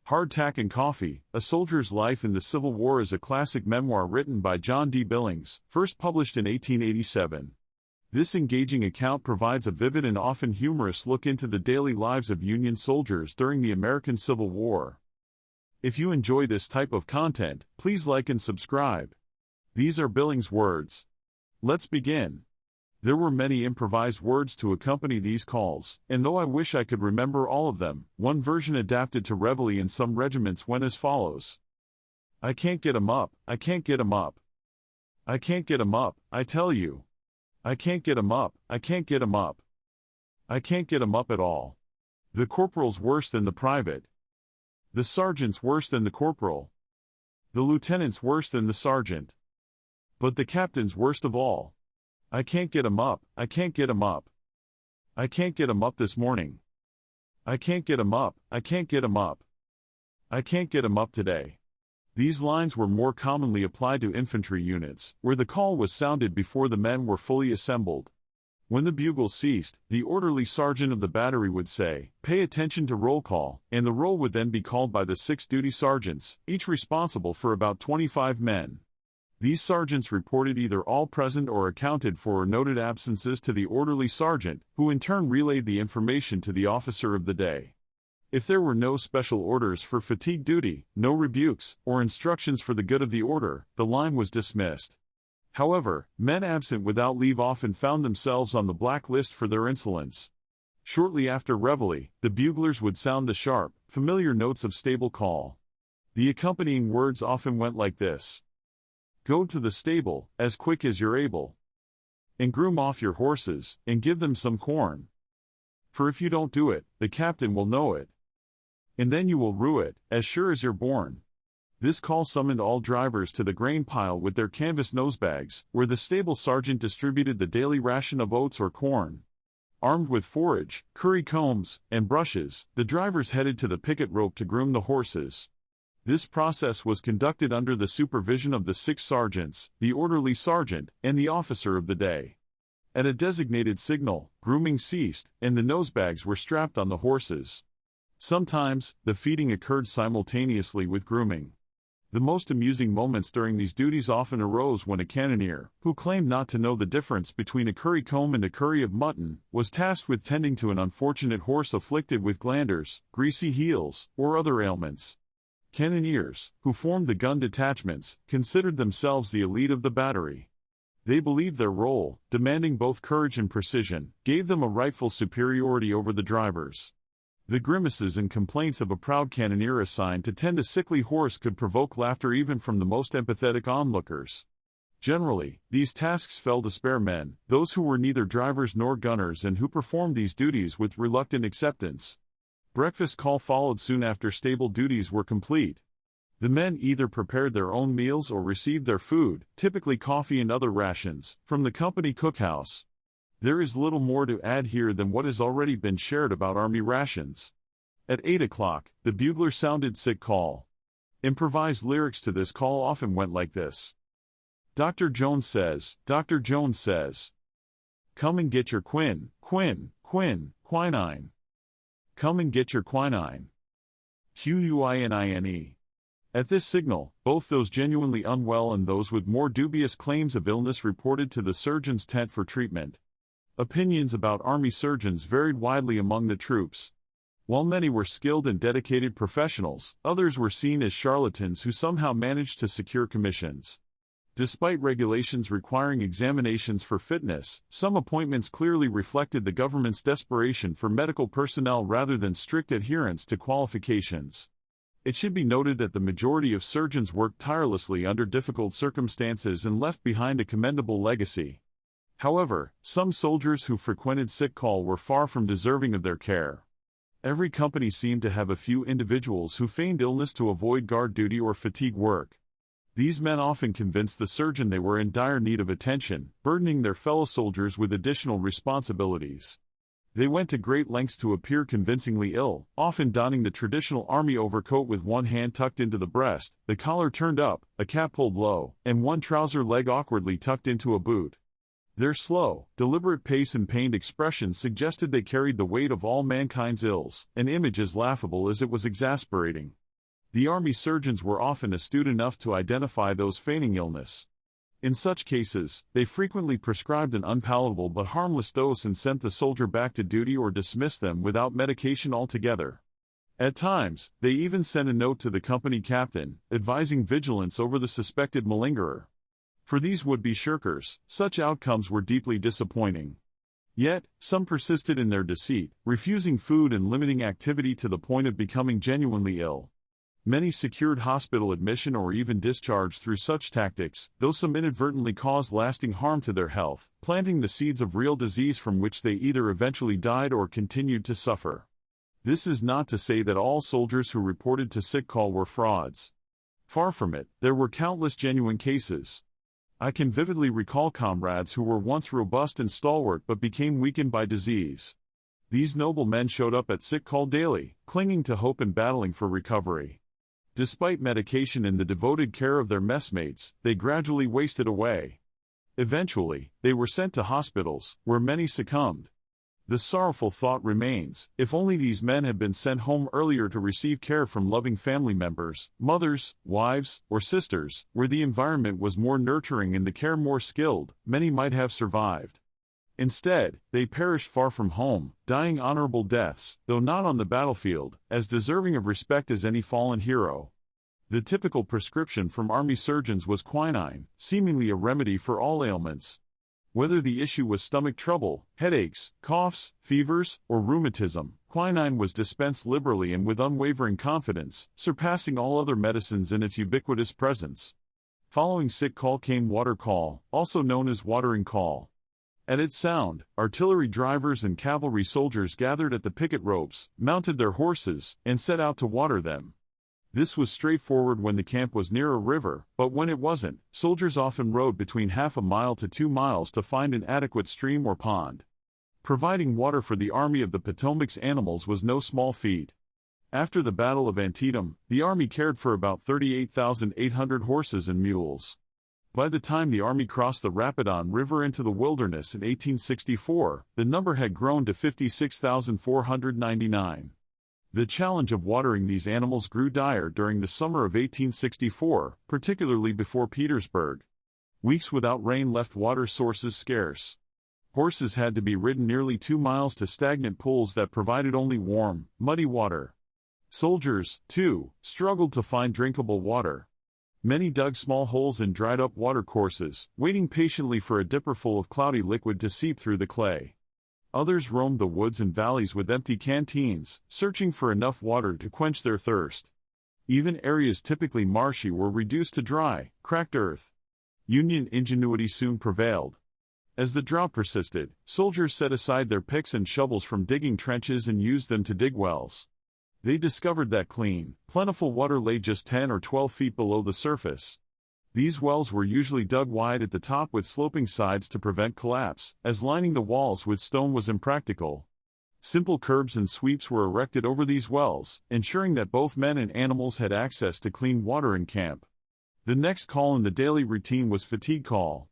Hardtack and Coffee, A Soldier's Life in the Civil War is a classic memoir written by John D. Billings, first published in 1887. This engaging account provides a vivid and often humorous look into the daily lives of Union soldiers during the American Civil War. If you enjoy this type of content, please like and subscribe. These are Billings' words. Let's begin. There were many improvised words to accompany these calls, and though I wish I could remember all of them, one version adapted to reveille in some regiments went as follows. I can't get 'em up, I can't get 'em up. I can't get 'em up, I tell you. I can't get 'em up, I can't get 'em up. I can't get 'em up at all. The corporal's worse than the private. The sergeant's worse than the corporal. The lieutenant's worse than the sergeant. But the captain's worst of all. I can't get 'em up, I can't get 'em up. I can't get 'em up this morning. I can't get 'em up, I can't get 'em up. I can't get 'em up today. These lines were more commonly applied to infantry units, where the call was sounded before the men were fully assembled. When the bugle ceased, the orderly sergeant of the battery would say, "Pay attention to roll call," and the roll would then be called by the 6 duty sergeants, each responsible for about 25 men. These sergeants reported either all present or accounted for or noted absences to the orderly sergeant, who in turn relayed the information to the officer of the day. If there were no special orders for fatigue duty, no rebukes, or instructions for the good of the order, the line was dismissed. However, men absent without leave often found themselves on the black list for their insolence. Shortly after reveille, the buglers would sound the sharp, familiar notes of stable call. The accompanying words often went like this. Go to the stable, as quick as you're able. And groom off your horses, and give them some corn. For if you don't do it, the captain will know it. And then you will rue it, as sure as you're born. This call summoned all drivers to the grain pile with their canvas nosebags, where the stable sergeant distributed the daily ration of oats or corn. Armed with forage, curry combs, and brushes, the drivers headed to the picket rope to groom the horses. This process was conducted under the supervision of the 6 sergeants, the orderly sergeant, and the officer of the day. At a designated signal, grooming ceased, and the nosebags were strapped on the horses. Sometimes, the feeding occurred simultaneously with grooming. The most amusing moments during these duties often arose when a cannoneer, who claimed not to know the difference between a curry comb and a curry of mutton, was tasked with tending to an unfortunate horse afflicted with glanders, greasy heels, or other ailments. Cannoneers, who formed the gun detachments, considered themselves the elite of the battery. They believed their role, demanding both courage and precision, gave them a rightful superiority over the drivers. The grimaces and complaints of a proud cannoneer assigned to tend a sickly horse could provoke laughter even from the most empathetic onlookers. Generally, these tasks fell to spare men, those who were neither drivers nor gunners and who performed these duties with reluctant acceptance. Breakfast call followed soon after stable duties were complete. The men either prepared their own meals or received their food, typically coffee and other rations, from the company cookhouse. There is little more to add here than what has already been shared about Army rations. At 8 o'clock, the bugler sounded sick call. Improvised lyrics to this call often went like this. Dr. Jones says, Dr. Jones says. Come and get your quinine. Come and get your quinine. Quinine. At this signal, both those genuinely unwell and those with more dubious claims of illness reported to the surgeon's tent for treatment. Opinions about Army surgeons varied widely among the troops. While many were skilled and dedicated professionals, others were seen as charlatans who somehow managed to secure commissions. Despite regulations requiring examinations for fitness, some appointments clearly reflected the government's desperation for medical personnel rather than strict adherence to qualifications. It should be noted that the majority of surgeons worked tirelessly under difficult circumstances and left behind a commendable legacy. However, some soldiers who frequented sick call were far from deserving of their care. Every company seemed to have a few individuals who feigned illness to avoid guard duty or fatigue work. These men often convinced the surgeon they were in dire need of attention, burdening their fellow soldiers with additional responsibilities. They went to great lengths to appear convincingly ill, often donning the traditional army overcoat with one hand tucked into the breast, the collar turned up, a cap pulled low, and one trouser leg awkwardly tucked into a boot. Their slow, deliberate pace and pained expression suggested they carried the weight of all mankind's ills, an image as laughable as it was exasperating. The army surgeons were often astute enough to identify those feigning illness. In such cases, they frequently prescribed an unpalatable but harmless dose and sent the soldier back to duty or dismissed them without medication altogether. At times, they even sent a note to the company captain, advising vigilance over the suspected malingerer. For these would-be shirkers, such outcomes were deeply disappointing. Yet, some persisted in their deceit, refusing food and limiting activity to the point of becoming genuinely ill. Many secured hospital admission or even discharge through such tactics, though some inadvertently caused lasting harm to their health, planting the seeds of real disease from which they either eventually died or continued to suffer. This is not to say that all soldiers who reported to sick call were frauds. Far from it, there were countless genuine cases. I can vividly recall comrades who were once robust and stalwart but became weakened by disease. These noble men showed up at sick call daily, clinging to hope and battling for recovery. Despite medication and the devoted care of their messmates, they gradually wasted away. Eventually, they were sent to hospitals, where many succumbed. The sorrowful thought remains, if only these men had been sent home earlier to receive care from loving family members, mothers, wives, or sisters, where the environment was more nurturing and the care more skilled, many might have survived. Instead, they perished far from home, dying honorable deaths, though not on the battlefield, as deserving of respect as any fallen hero. The typical prescription from army surgeons was quinine, seemingly a remedy for all ailments. Whether the issue was stomach trouble, headaches, coughs, fevers, or rheumatism, quinine was dispensed liberally and with unwavering confidence, surpassing all other medicines in its ubiquitous presence. Following sick call came water call, also known as watering call. At its sound, artillery drivers and cavalry soldiers gathered at the picket ropes, mounted their horses, and set out to water them. This was straightforward when the camp was near a river, but when it wasn't, soldiers often rode between half a mile to 2 miles to find an adequate stream or pond. Providing water for the Army of the Potomac's animals was no small feat. After the Battle of Antietam, the Army cared for about 38,800 horses and mules. By the time the Army crossed the Rapidan River into the wilderness in 1864, the number had grown to 56,499. The challenge of watering these animals grew dire during the summer of 1864, particularly before Petersburg. Weeks without rain left water sources scarce. Horses had to be ridden nearly 2 miles to stagnant pools that provided only warm, muddy water. Soldiers, too, struggled to find drinkable water. Many dug small holes in dried-up watercourses, waiting patiently for a dipperful of cloudy liquid to seep through the clay. Others roamed the woods and valleys with empty canteens, searching for enough water to quench their thirst. Even areas typically marshy were reduced to dry, cracked earth. Union ingenuity soon prevailed. As the drought persisted, soldiers set aside their picks and shovels from digging trenches and used them to dig wells. They discovered that clean, plentiful water lay just 10 or 12 feet below the surface. These wells were usually dug wide at the top with sloping sides to prevent collapse, as lining the walls with stone was impractical. Simple curbs and sweeps were erected over these wells, ensuring that both men and animals had access to clean water in camp. The next call in the daily routine was fatigue call.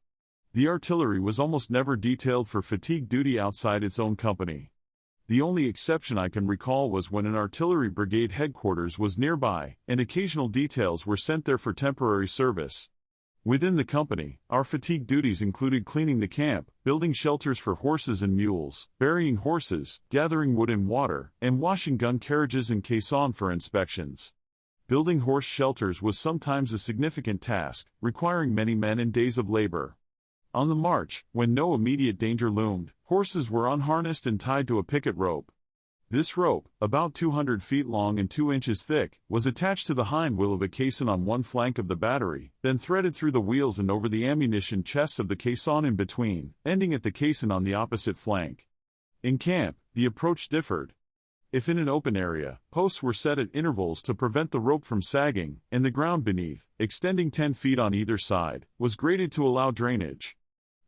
The artillery was almost never detailed for fatigue duty outside its own company. The only exception I can recall was when an artillery brigade headquarters was nearby, and occasional details were sent there for temporary service. Within the company, our fatigue duties included cleaning the camp, building shelters for horses and mules, burying horses, gathering wood and water, and washing gun carriages and caisson for inspections. Building horse shelters was sometimes a significant task, requiring many men and days of labor. On the march, when no immediate danger loomed, horses were unharnessed and tied to a picket rope. This rope, about 200 feet long and 2 inches thick, was attached to the hind wheel of a caisson on one flank of the battery, then threaded through the wheels and over the ammunition chests of the caisson in between, ending at the caisson on the opposite flank. In camp, the approach differed. If in an open area, posts were set at intervals to prevent the rope from sagging, and the ground beneath, extending 10 feet on either side, was graded to allow drainage.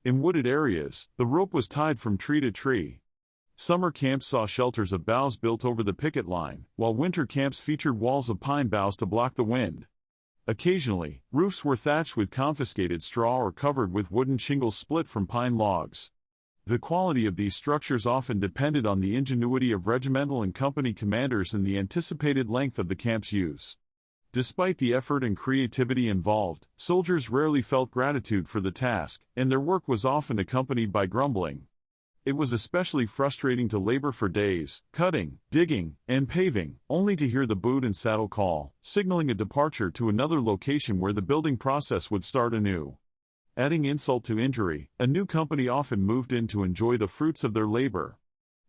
In wooded areas, the rope was tied from tree to tree. Summer camps saw shelters of boughs built over the picket line, while winter camps featured walls of pine boughs to block the wind. Occasionally, roofs were thatched with confiscated straw or covered with wooden shingles split from pine logs. The quality of these structures often depended on the ingenuity of regimental and company commanders and the anticipated length of the camp's use. Despite the effort and creativity involved, soldiers rarely felt gratitude for the task, and their work was often accompanied by grumbling. It was especially frustrating to labor for days, cutting, digging, and paving, only to hear the boot and saddle call, signaling a departure to another location where the building process would start anew. Adding insult to injury, a new company often moved in to enjoy the fruits of their labor.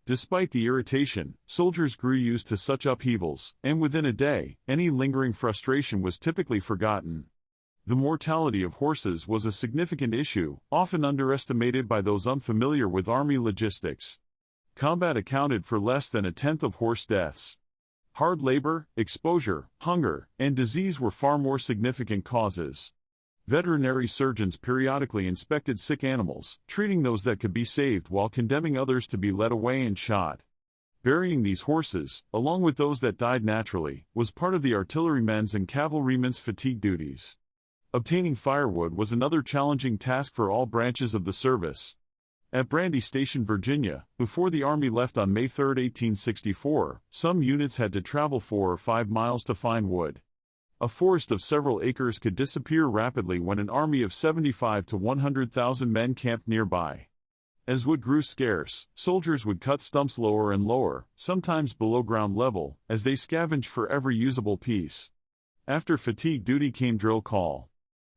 Despite the irritation, soldiers grew used to such upheavals, and within a day, any lingering frustration was typically forgotten. The mortality of horses was a significant issue, often underestimated by those unfamiliar with army logistics. Combat accounted for less than a tenth of horse deaths. Hard labor, exposure, hunger, and disease were far more significant causes. Veterinary surgeons periodically inspected sick animals, treating those that could be saved while condemning others to be led away and shot. Burying these horses, along with those that died naturally, was part of the artillerymen's and cavalrymen's fatigue duties. Obtaining firewood was another challenging task for all branches of the service. At Brandy Station, Virginia, before the Army left on May 3, 1864, some units had to travel 4 or 5 miles to find wood. A forest of several acres could disappear rapidly when an army of 75 to 100,000 men camped nearby. As wood grew scarce, soldiers would cut stumps lower and lower, sometimes below ground level, as they scavenged for every usable piece. After fatigue duty came drill call.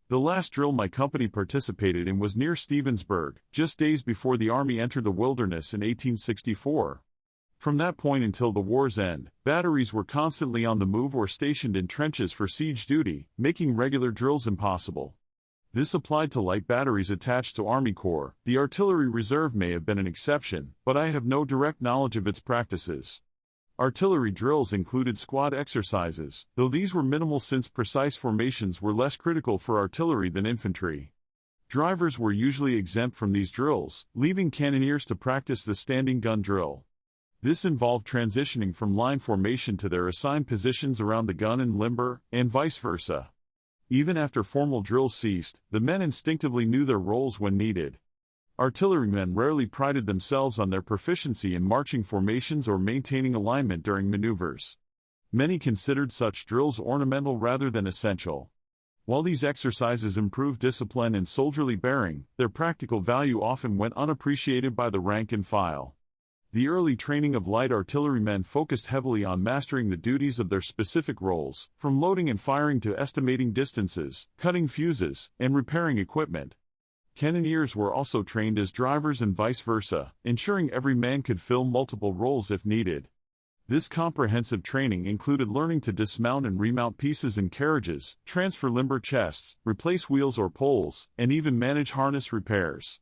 The last drill my company participated in was near Stevensburg, just days before the Army entered the wilderness in 1864. From that point until the war's end, batteries were constantly on the move or stationed in trenches for siege duty, making regular drills impossible. This applied to light batteries attached to Army Corps. The Artillery Reserve may have been an exception, but I have no direct knowledge of its practices. Artillery drills included squad exercises, though these were minimal since precise formations were less critical for artillery than infantry. Drivers were usually exempt from these drills, leaving cannoneers to practice the standing gun drill. This involved transitioning from line formation to their assigned positions around the gun and limber, and vice versa. Even after formal drills ceased, the men instinctively knew their roles when needed. Artillerymen rarely prided themselves on their proficiency in marching formations or maintaining alignment during maneuvers. Many considered such drills ornamental rather than essential. While these exercises improved discipline and soldierly bearing, their practical value often went unappreciated by the rank and file. The early training of light artillerymen focused heavily on mastering the duties of their specific roles, from loading and firing to estimating distances, cutting fuses, and repairing equipment. Cannoneers were also trained as drivers and vice versa, ensuring every man could fill multiple roles if needed. This comprehensive training included learning to dismount and remount pieces in carriages, transfer limber chests, replace wheels or poles, and even manage harness repairs.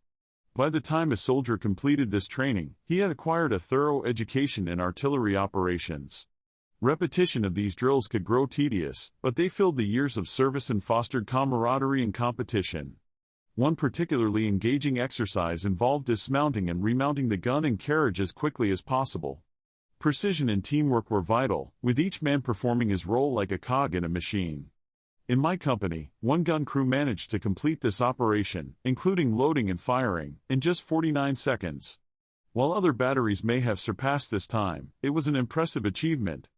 By the time a soldier completed this training, he had acquired a thorough education in artillery operations. Repetition of these drills could grow tedious, but they filled the years of service and fostered camaraderie and competition. One particularly engaging exercise involved dismounting and remounting the gun and carriage as quickly as possible. Precision and teamwork were vital, with each man performing his role like a cog in a machine. In my company, one gun crew managed to complete this operation, including loading and firing, in just 49 seconds. While other batteries may have surpassed this time, it was an impressive achievement.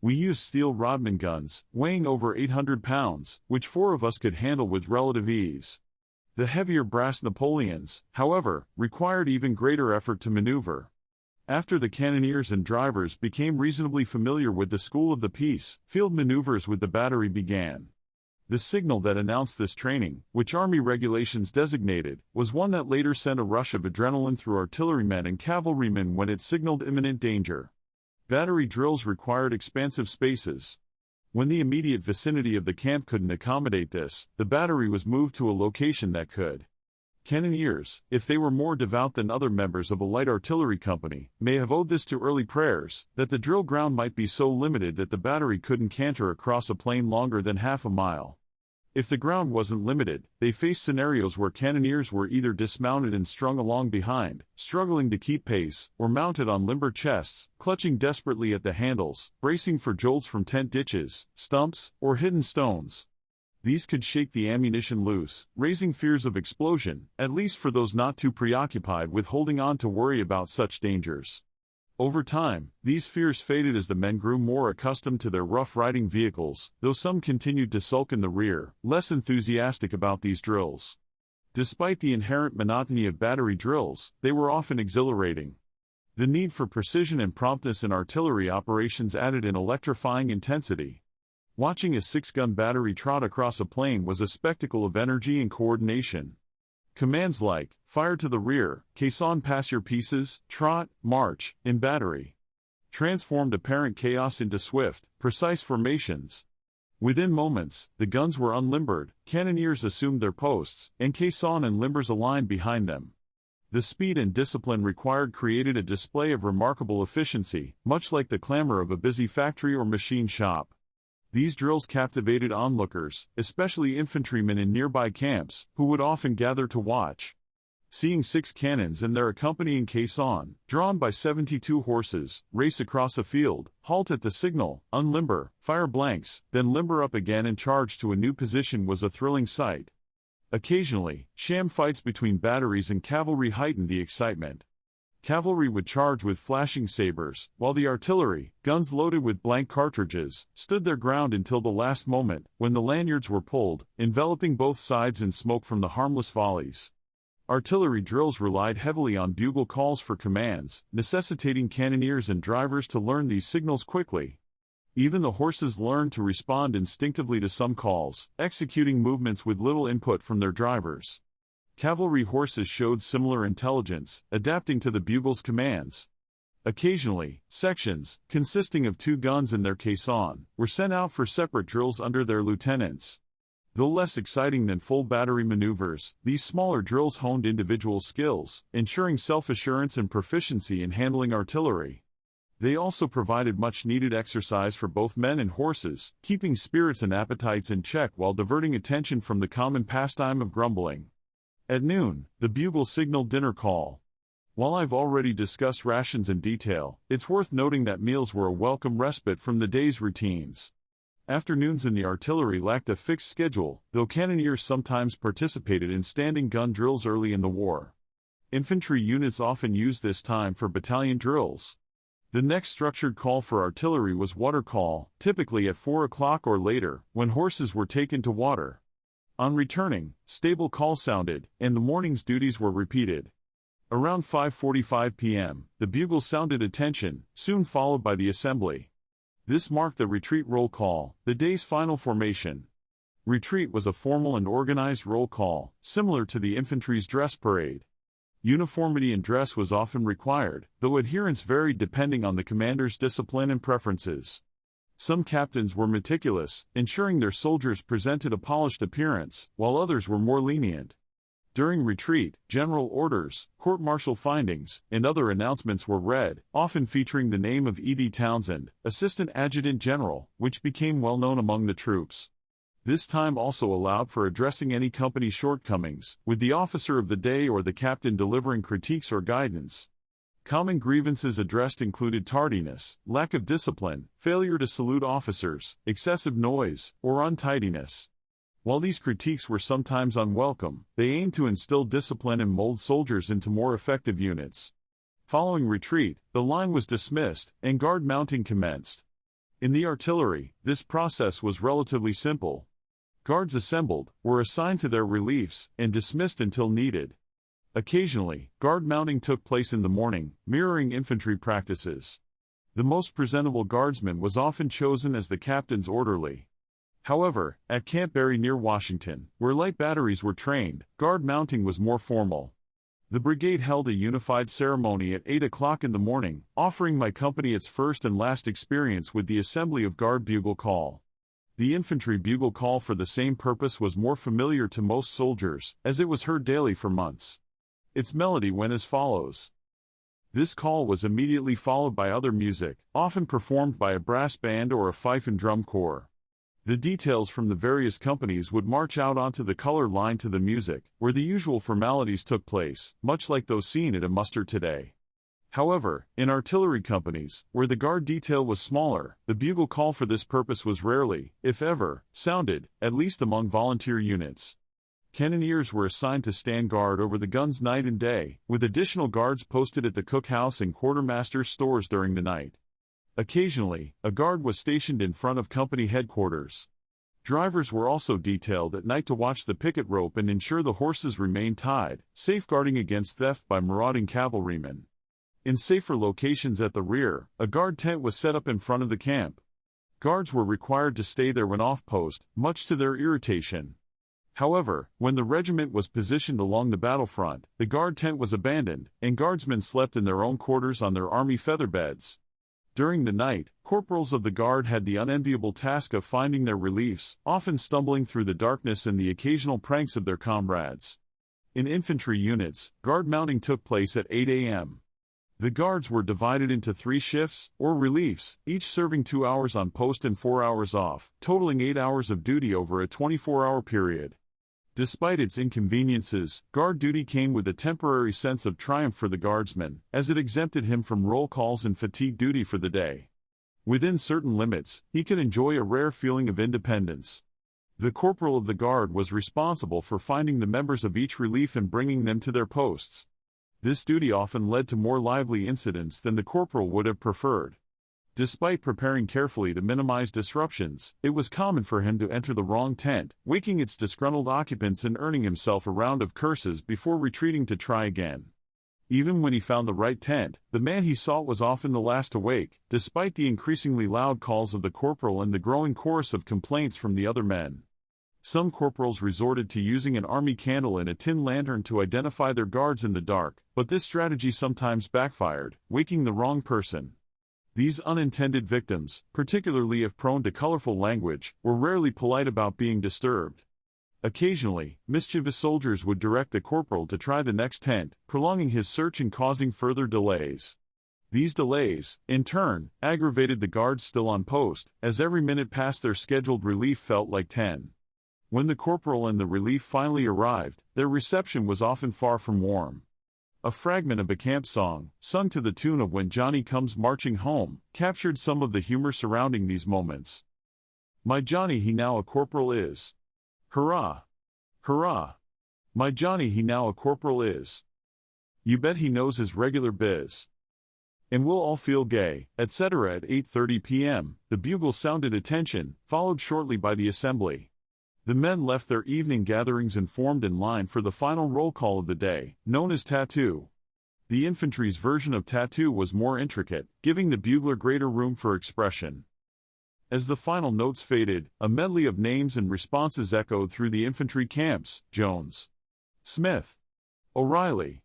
We used steel Rodman guns, weighing over 800 pounds, which 4 of us could handle with relative ease. The heavier brass Napoleons, however, required even greater effort to maneuver. After the cannoneers and drivers became reasonably familiar with the school of the piece, field maneuvers with the battery began. The signal that announced this training, which Army regulations designated, was one that later sent a rush of adrenaline through artillerymen and cavalrymen when it signaled imminent danger. Battery drills required expansive spaces. When the immediate vicinity of the camp couldn't accommodate this, the battery was moved to a location that could. Cannoneers, if they were more devout than other members of a light artillery company, may have owed this to early prayers, that the drill ground might be so limited that the battery couldn't canter across a plain longer than half a mile. If the ground wasn't limited, they faced scenarios where cannoneers were either dismounted and strung along behind, struggling to keep pace, or mounted on limber chests, clutching desperately at the handles, bracing for jolts from tent ditches, stumps, or hidden stones. These could shake the ammunition loose, raising fears of explosion, at least for those not too preoccupied with holding on to worry about such dangers. Over time, these fears faded as the men grew more accustomed to their rough riding vehicles, though some continued to sulk in the rear, less enthusiastic about these drills. Despite the inherent monotony of battery drills, they were often exhilarating. The need for precision and promptness in artillery operations added an electrifying intensity. Watching a 6-gun battery trot across a plain was a spectacle of energy and coordination. Commands like, fire to the rear, caisson pass your pieces, trot, march, in battery, transformed apparent chaos into swift, precise formations. Within moments, the guns were unlimbered, cannoneers assumed their posts, and caisson and limbers aligned behind them. The speed and discipline required created a display of remarkable efficiency, much like the clamor of a busy factory or machine shop. These drills captivated onlookers, especially infantrymen in nearby camps, who would often gather to watch. Seeing 6 cannons and their accompanying caisson, drawn by 72 horses, race across a field, halt at the signal, unlimber, fire blanks, then limber up again and charge to a new position was a thrilling sight. Occasionally, sham fights between batteries and cavalry heightened the excitement. Cavalry would charge with flashing sabers, while the artillery, guns loaded with blank cartridges, stood their ground until the last moment, when the lanyards were pulled, enveloping both sides in smoke from the harmless volleys. Artillery drills relied heavily on bugle calls for commands, necessitating cannoneers and drivers to learn these signals quickly. Even the horses learned to respond instinctively to some calls, executing movements with little input from their drivers. Cavalry horses showed similar intelligence, adapting to the bugle's commands. Occasionally, sections, consisting of 2 guns and their caisson, were sent out for separate drills under their lieutenants. Though less exciting than full battery maneuvers, these smaller drills honed individual skills, ensuring self-assurance and proficiency in handling artillery. They also provided much-needed exercise for both men and horses, keeping spirits and appetites in check while diverting attention from the common pastime of grumbling. At noon, the bugle signaled dinner call. While I've already discussed rations in detail, it's worth noting that meals were a welcome respite from the day's routines. Afternoons in the artillery lacked a fixed schedule, though cannoneers sometimes participated in standing gun drills early in the war. Infantry units often used this time for battalion drills. The next structured call for artillery was water call, typically at 4 o'clock or later, when horses were taken to water. On returning, stable call sounded, and the morning's duties were repeated. Around 5:45 p.m., the bugle sounded attention, soon followed by the assembly. This marked the retreat roll call, the day's final formation. Retreat was a formal and organized roll call, similar to the infantry's dress parade. Uniformity in dress was often required, though adherence varied depending on the commander's discipline and preferences. Some captains were meticulous, ensuring their soldiers presented a polished appearance, while others were more lenient. During retreat, general orders, court-martial findings, and other announcements were read, often featuring the name of E.D. Townsend, Assistant Adjutant General, which became well known among the troops. This time also allowed for addressing any company shortcomings, with the officer of the day or the captain delivering critiques or guidance. Common grievances addressed included tardiness, lack of discipline, failure to salute officers, excessive noise, or untidiness. While these critiques were sometimes unwelcome, they aimed to instill discipline and mold soldiers into more effective units. Following retreat, the line was dismissed, and guard mounting commenced. In the artillery, this process was relatively simple. Guards assembled, were assigned to their reliefs, and dismissed until needed. Occasionally, guard mounting took place in the morning, mirroring infantry practices. The most presentable guardsman was often chosen as the captain's orderly. However, at Camp Barry near Washington, where light batteries were trained, guard mounting was more formal. The brigade held a unified ceremony at 8 o'clock in the morning, offering my company its first and last experience with the assembly of guard bugle call. The infantry bugle call for the same purpose was more familiar to most soldiers, as it was heard daily for months. Its melody went as follows. This call was immediately followed by other music, often performed by a brass band or a fife and drum corps. The details from the various companies would march out onto the color line to the music, where the usual formalities took place, much like those seen at a muster today. However, in artillery companies, where the guard detail was smaller, the bugle call for this purpose was rarely, if ever, sounded, at least among volunteer units. Cannoneers were assigned to stand guard over the guns night and day, with additional guards posted at the cookhouse and quartermaster's stores during the night. Occasionally, a guard was stationed in front of company headquarters. Drivers were also detailed at night to watch the picket rope and ensure the horses remained tied, safeguarding against theft by marauding cavalrymen. In safer locations at the rear, a guard tent was set up in front of the camp. Guards were required to stay there when off post, much to their irritation. However, when the regiment was positioned along the battlefront, the guard tent was abandoned, and guardsmen slept in their own quarters on their army feather beds. During the night, corporals of the guard had the unenviable task of finding their reliefs, often stumbling through the darkness and the occasional pranks of their comrades. In infantry units, guard mounting took place at 8 a.m. The guards were divided into 3 shifts, or reliefs, each serving 2 hours on post and 4 hours off, totaling 8 hours of duty over a 24-hour period. Despite its inconveniences, guard duty came with a temporary sense of triumph for the guardsman, as it exempted him from roll calls and fatigue duty for the day. Within certain limits, he could enjoy a rare feeling of independence. The corporal of the guard was responsible for finding the members of each relief and bringing them to their posts. This duty often led to more lively incidents than the corporal would have preferred. Despite preparing carefully to minimize disruptions, it was common for him to enter the wrong tent, waking its disgruntled occupants and earning himself a round of curses before retreating to try again. Even when he found the right tent, the man he sought was often the last to wake, despite the increasingly loud calls of the corporal and the growing chorus of complaints from the other men. Some corporals resorted to using an army candle and a tin lantern to identify their guards in the dark, but this strategy sometimes backfired, waking the wrong person. These unintended victims, particularly if prone to colorful language, were rarely polite about being disturbed. Occasionally, mischievous soldiers would direct the corporal to try the next tent, prolonging his search and causing further delays. These delays, in turn, aggravated the guards still on post, as every minute past their scheduled relief felt like 10. When the corporal and the relief finally arrived, their reception was often far from warm. A fragment of a camp song, sung to the tune of When Johnny Comes Marching Home, captured some of the humor surrounding these moments. My Johnny he now a corporal is. Hurrah! Hurrah! My Johnny he now a corporal is. You bet he knows his regular biz. And we'll all feel gay, etc. At 8:30 p.m., the bugle sounded attention, followed shortly by the assembly. The men left their evening gatherings and formed in line for the final roll call of the day, known as tattoo. The infantry's version of tattoo was more intricate, giving the bugler greater room for expression. As the final notes faded, a medley of names and responses echoed through the infantry camps: Jones, Smith, O'Reilly.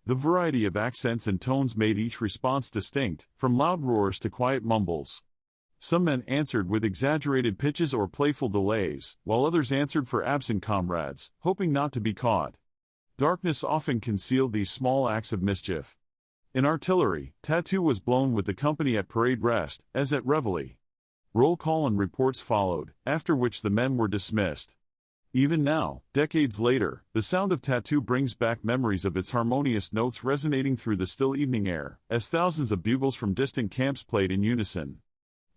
The variety of accents and tones made each response distinct, from loud roars to quiet mumbles. Some men answered with exaggerated pitches or playful delays, while others answered for absent comrades, hoping not to be caught. Darkness often concealed these small acts of mischief. In artillery, tattoo was blown with the company at parade rest, as at reveille. Roll call and reports followed, after which the men were dismissed. Even now, decades later, the sound of tattoo brings back memories of its harmonious notes resonating through the still evening air, as thousands of bugles from distant camps played in unison.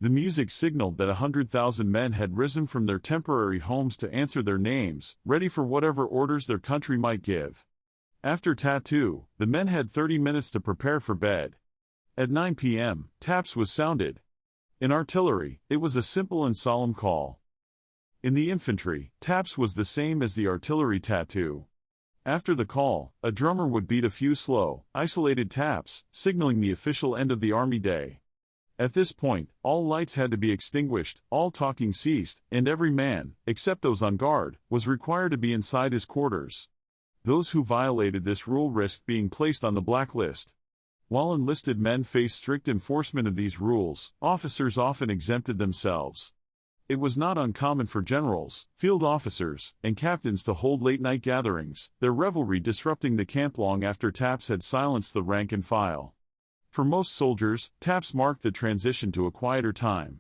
The music signaled that 100,000 men had risen from their temporary homes to answer their names, ready for whatever orders their country might give. After tattoo, the men had 30 minutes to prepare for bed. At 9 p.m., taps was sounded. In artillery, it was a simple and solemn call. In the infantry, taps was the same as the artillery tattoo. After the call, a drummer would beat a few slow, isolated taps, signaling the official end of the army day. At this point, all lights had to be extinguished, all talking ceased, and every man, except those on guard, was required to be inside his quarters. Those who violated this rule risked being placed on the blacklist. While enlisted men faced strict enforcement of these rules, officers often exempted themselves. It was not uncommon for generals, field officers, and captains to hold late-night gatherings, their revelry disrupting the camp long after taps had silenced the rank and file. For most soldiers, taps marked the transition to a quieter time.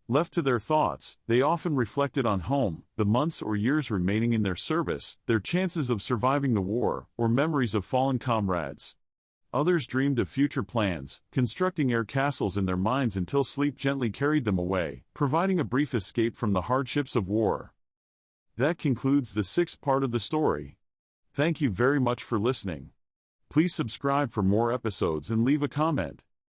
Left to their thoughts, they often reflected on home, the months or years remaining in their service, their chances of surviving the war, or memories of fallen comrades. Others dreamed of future plans, constructing air castles in their minds until sleep gently carried them away, providing a brief escape from the hardships of war. That concludes the sixth part of the story. Thank you very much for listening. Please subscribe for more episodes and leave a comment.